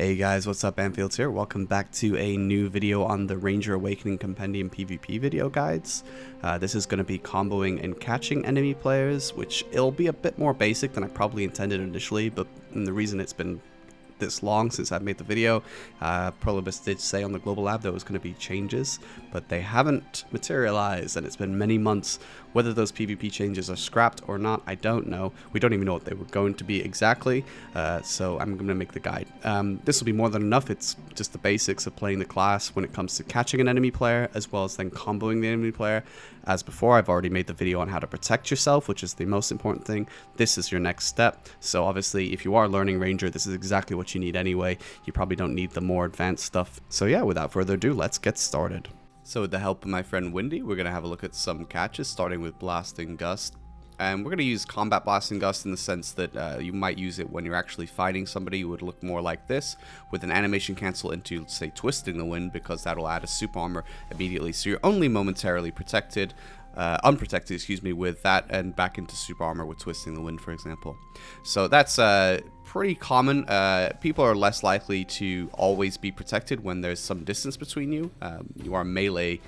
Hey guys, what's up? Anfield here. Welcome back to a new video on the Ranger Awakening Compendium PvP video guides. This is going to be comboing and catching enemy players, which it'll be a bit more basic than I probably intended initially, but the reason it's been this long since I've made the video, Prolibus did say on the Global Lab there was going to be changes, but they haven't materialized, and it's been many months. Whether those PvP changes are scrapped or not, I don't know. We don't even know what they were going to be exactly, so I'm going to make the guide. This will be more than enough. It's just the basics of playing the class when it comes to catching an enemy player, as well as then comboing the enemy player. As before, I've already made the video on how to protect yourself, which is the most important thing. This is your next step. So obviously, if you are learning Ranger, this is exactly what you need anyway. You probably don't need the more advanced stuff. So yeah, without further ado, let's get started. So with the help of my friend Windy, we're going to have a look at some catches, starting with Blasting Gust. And we're going to use Combat Blasting Gust in the sense that you might use it when you're actually fighting somebody. It would look more like this, with an animation cancel into, say, Twisting the Wind, because that'll add a super armor immediately. So you're only momentarily protected, unprotected, excuse me, with that, and back into super armor with Twisting the Wind, for example. So that's pretty common. People are less likely to always be protected when there's some distance between you. You are melee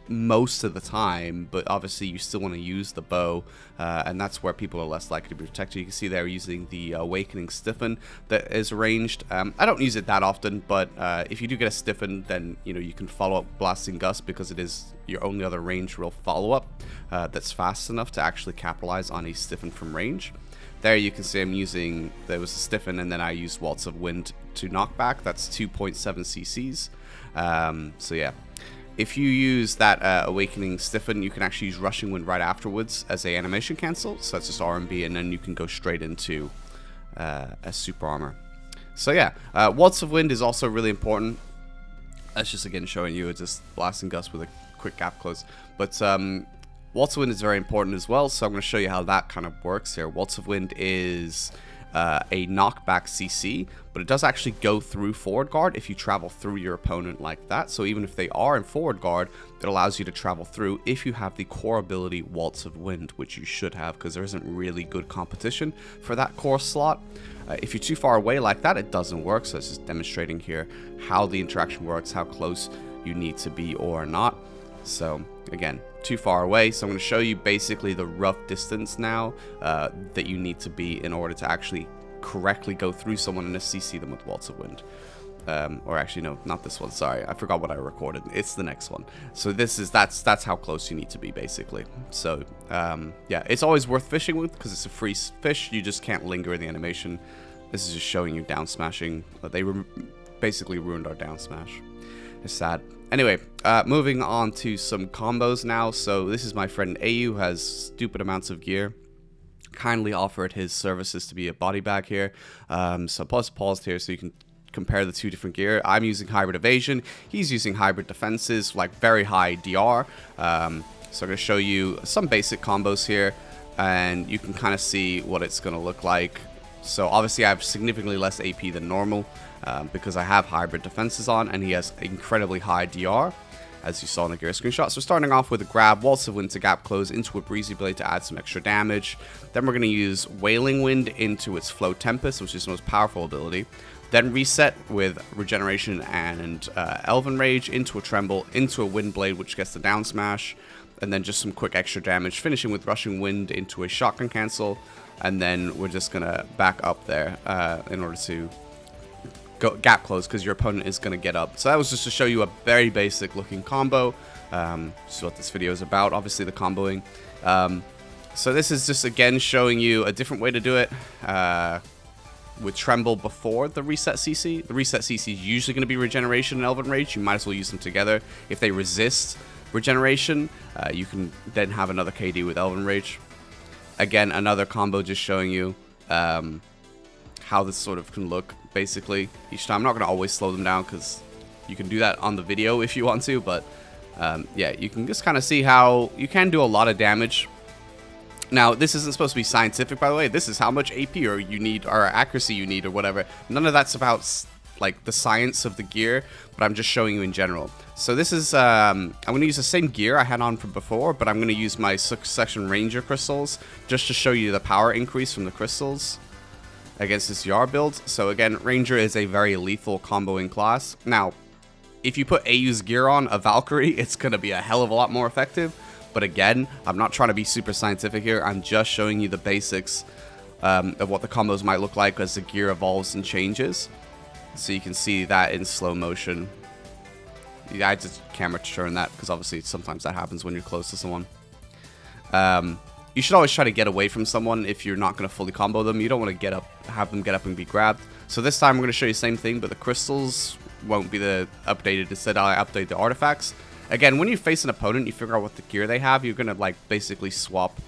most of the time, but obviously you still want to use the bow, and that's where people are less likely to be protected. You can see they're using the Awakening Stiffen that is ranged. I don't use it that often, but if you do get a Stiffen, then you can follow up Blasting Gust, because it is your only other range real follow-up that's fast enough to actually capitalize on a Stiffen from range. There you can see I'm using, there was a Stiffen, and then I used Waltz of Wind to knock back. That's 2.7 cc's. So yeah. If you use that Awakening Stiffen, you can actually use Rushing Wind right afterwards as a animation cancel. So that's just RMB, and then you can go straight into a super armor. So yeah, Waltz of Wind is also really important. That's just again showing you just Blasting Gust with a quick gap close. But Waltz of Wind is very important as well, so I'm going to show you how that kind of works here. Waltz of Wind is a knockback CC, but it does actually go through forward guard if you travel through your opponent like that. So even if they are in forward guard, it allows you to travel through if you have the core ability Waltz of Wind, which you should have, because there isn't really good competition for that core slot. If you're too far away like that, it doesn't work. So it's just demonstrating here how the interaction works, how close you need to be or not. So again, too far away, so I'm going to show you basically the rough distance now that you need to be in order to actually correctly go through someone and CC them with Waltz of Wind. Or actually, no, not this one, sorry, I forgot what I recorded. It's the next one. So that's how close you need to be, basically. So yeah, it's always worth fishing with, because it's a free fish. You just can't linger in the animation. This is just showing you down smashing. They basically ruined our down smash. It's sad. Anyway, moving on to some combos now. So this is my friend AU, who has stupid amounts of gear. Kindly offered his services to be a body bag here. So paused here so you can compare the two different gear. I'm using hybrid evasion. He's using hybrid defenses, like very high DR. So I'm going to show you some basic combos here, and you can kind of see what it's going to look like. So obviously I have significantly less AP than normal, because I have hybrid defenses on, and he has incredibly high DR, as you saw in the gear screenshot. So starting off with a grab, Waltz of Wind to gap close into a Breezy Blade to add some extra damage. Then we're going to use Wailing Wind into its Flow Tempest, which is the most powerful ability. Then reset with Regeneration and Elven Rage into a Tremble, into a Wind Blade, which gets the down smash. And then just some quick extra damage, finishing with Rushing Wind into a Shotgun Cancel. And then we're just going to back up there in order to go gap close, because your opponent is going to get up. So that was just to show you a very basic looking combo. This is what this video is about, obviously, the comboing. So this is just again showing you a different way to do it, with Tremble before the reset CC. The reset CC is usually going to be Regeneration and Elven Rage. You might as well use them together. If they resist Regeneration, you can then have another KD with Elven Rage. Again, another combo just showing you how this sort of can look, basically, each time. I'm not going to always slow them down, because you can do that on the video if you want to, but yeah, you can just kind of see how you can do a lot of damage. Now, this isn't supposed to be scientific, by the way. This is how much AP or you need, or accuracy you need, or whatever. None of that's about like the science of the gear, but I'm just showing you in general. So this is, I'm going to use the same gear I had on from before, but I'm going to use my Succession Ranger crystals just to show you the power increase from the crystals. against this DR build. So again, Ranger is a very lethal comboing class. Now, if you put AU's gear on a Valkyrie, it's going to be a hell of a lot more effective. But again, I'm not trying to be super scientific here. I'm just showing you the basics of what the combos might look like as the gear evolves and changes. So you can see that in slow motion. Yeah, I just camera turn that because obviously sometimes that happens when you're close to someone. You should always try to get away from someone if you're not going to fully combo them. You don't want to have them get up and be grabbed. So this time I'm going to show you the same thing, but the crystals won't be the updated. Instead, I update the artifacts. Again, when you face an opponent, you figure out what the gear they have. You're going to like basically swap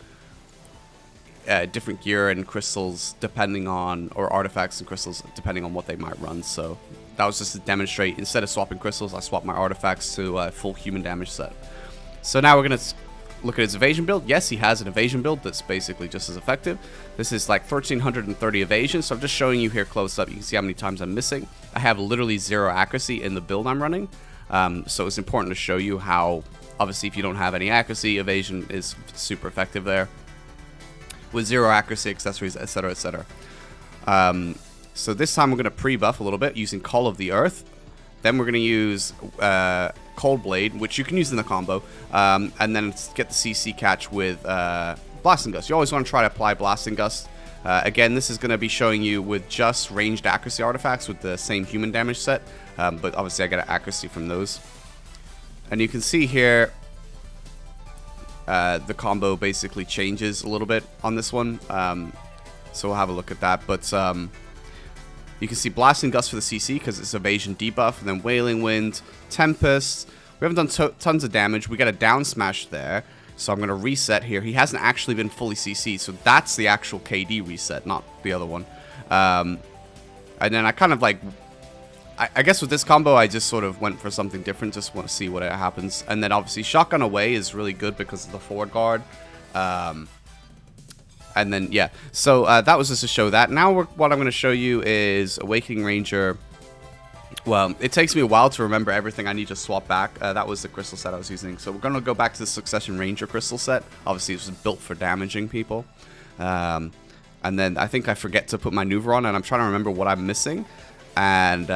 different gear and crystals depending on, or artifacts and crystals depending on what they might run. So that was just to demonstrate. Instead of swapping crystals, I swapped my artifacts to a full human damage set. So now we're going to look at his evasion build. Yes, he has an evasion build that's basically just as effective. This is like 1330 evasion, so I'm just showing you here close up. You can see how many times I'm missing. I have literally 0 accuracy in the build I'm running. So it's important to show you how, obviously, if you don't have any accuracy, evasion is super effective there. With 0 accuracy, accessories, etc., etc. So this time we're going to pre-buff a little bit using Call of the Earth. Then we're going to use Cold Blade, which you can use in the combo, and then get the CC catch with Blasting Gust. You always want to try to apply Blasting Gust. Again, this is going to be showing you with just ranged accuracy artifacts with the same human damage set, but obviously I get accuracy from those. And you can see here the combo basically changes a little bit on this one, so we'll have a look at that. But you can see Blasting Gust for the CC because it's evasion debuff, and then Wailing Wind, Tempest. We haven't done tons of damage. We got a down smash there, so I'm going to reset here. He hasn't actually been fully CC'd, so that's the actual KD reset, not the other one. And then I kind of like, I guess with this combo, I just sort of went for something different. Just want to see what happens. And then obviously Shotgun Away is really good because of the forward guard. And then, yeah, so that was just to show that. Now what I'm going to show you is Awakening Ranger. Well, it takes me a while to remember everything I need to swap back. That was the crystal set I was using. So we're going to go back to the Succession Ranger crystal set. Obviously, it was built for damaging people. And then I think I forget to put my Maneuver on, and I'm trying to remember what I'm missing. And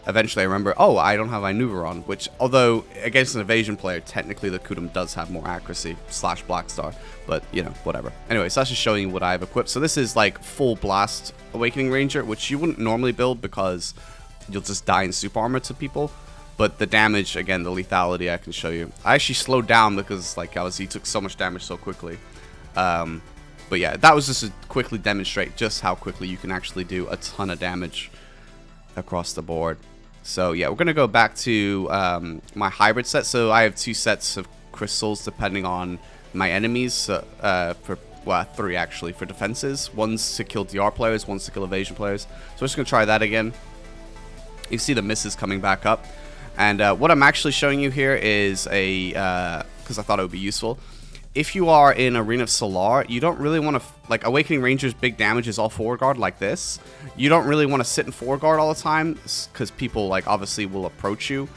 eventually I remember, oh, I don't have my Maneuver on, which, although against an evasion player, technically the Kudum does have more accuracy / Blackstar, but, you know, whatever. Anyway, so that's just showing you what I have equipped. So this is like full blast Awakening Ranger, which you wouldn't normally build because you'll just die in super armor to people. But the damage, again, the lethality I can show you. I actually slowed down because, like, he took so much damage so quickly. But yeah, that was just to quickly demonstrate just how quickly you can actually do a ton of damage across the board. So yeah, we're gonna go back to my hybrid set. So I have 2 sets of crystals depending on my enemies, for, well, 3 actually for defenses. One's to kill DR players, one's to kill evasion players. So we're just gonna try that again. You see the misses coming back up, and what I'm actually showing you here is a because I thought it would be useful. If you are in Arena of Solar, you don't really want to, like, Awakening Ranger's big damage is all forward guard like this. You don't really want to sit in forward guard all the time because people, like, obviously will approach you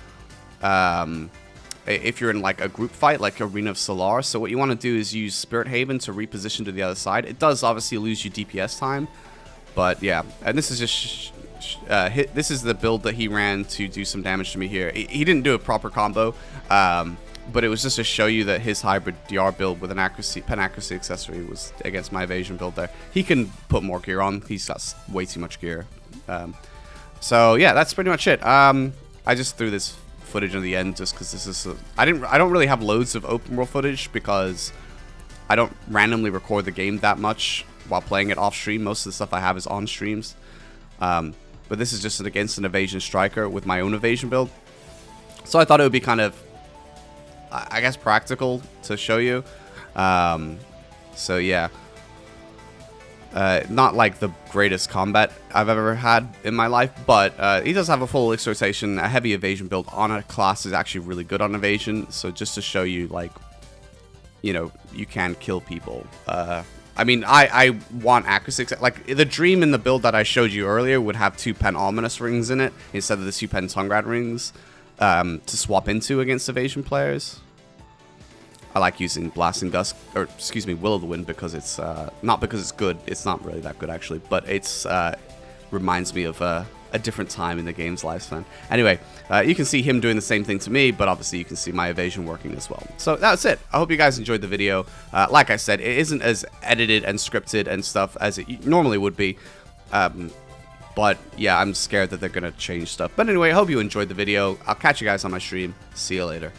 if you're in, like, a group fight like Arena of Solar. So what you want to do is use Spirit Haven to reposition to the other side. It does obviously lose you DPS time, but yeah. And this is just this is the build that he ran to do some damage to me here. He didn't do a proper combo, but it was just to show you that his hybrid DR build with an pen accuracy accessory was against my evasion build there. He can put more gear on. He's got way too much gear. So yeah, that's pretty much it. I just threw this footage in the end just because this is I don't really have loads of open world footage because I don't randomly record the game that much while playing it off stream. Most of the stuff I have is on streams. But this is just against an evasion striker with my own evasion build. So I thought it would be kind of, I guess, practical to show you. So yeah, not like the greatest combat I've ever had in my life, but he does have a full exhortation. A heavy evasion build on a class is actually really good on evasion. So just to show you, like, you know, you can kill people. I mean, I want accuracy. Like, the dream in the build that I showed you earlier would have 2 Pen Ominous rings in it instead of the 2 Pen Tongrad rings to swap into against evasion players. I like using Blasting Gust, or excuse me, Will of the Wind, because it's not because it's good. It's not really that good actually, but it's reminds me of a different time in the game's lifespan. Anyway, you can see him doing the same thing to me, but obviously you can see my evasion working as well. So that's it. I hope you guys enjoyed the video. Like I said, it isn't as edited and scripted and stuff as it normally would be. But yeah, I'm scared that they're going to change stuff. But anyway, I hope you enjoyed the video. I'll catch you guys on my stream. See you later.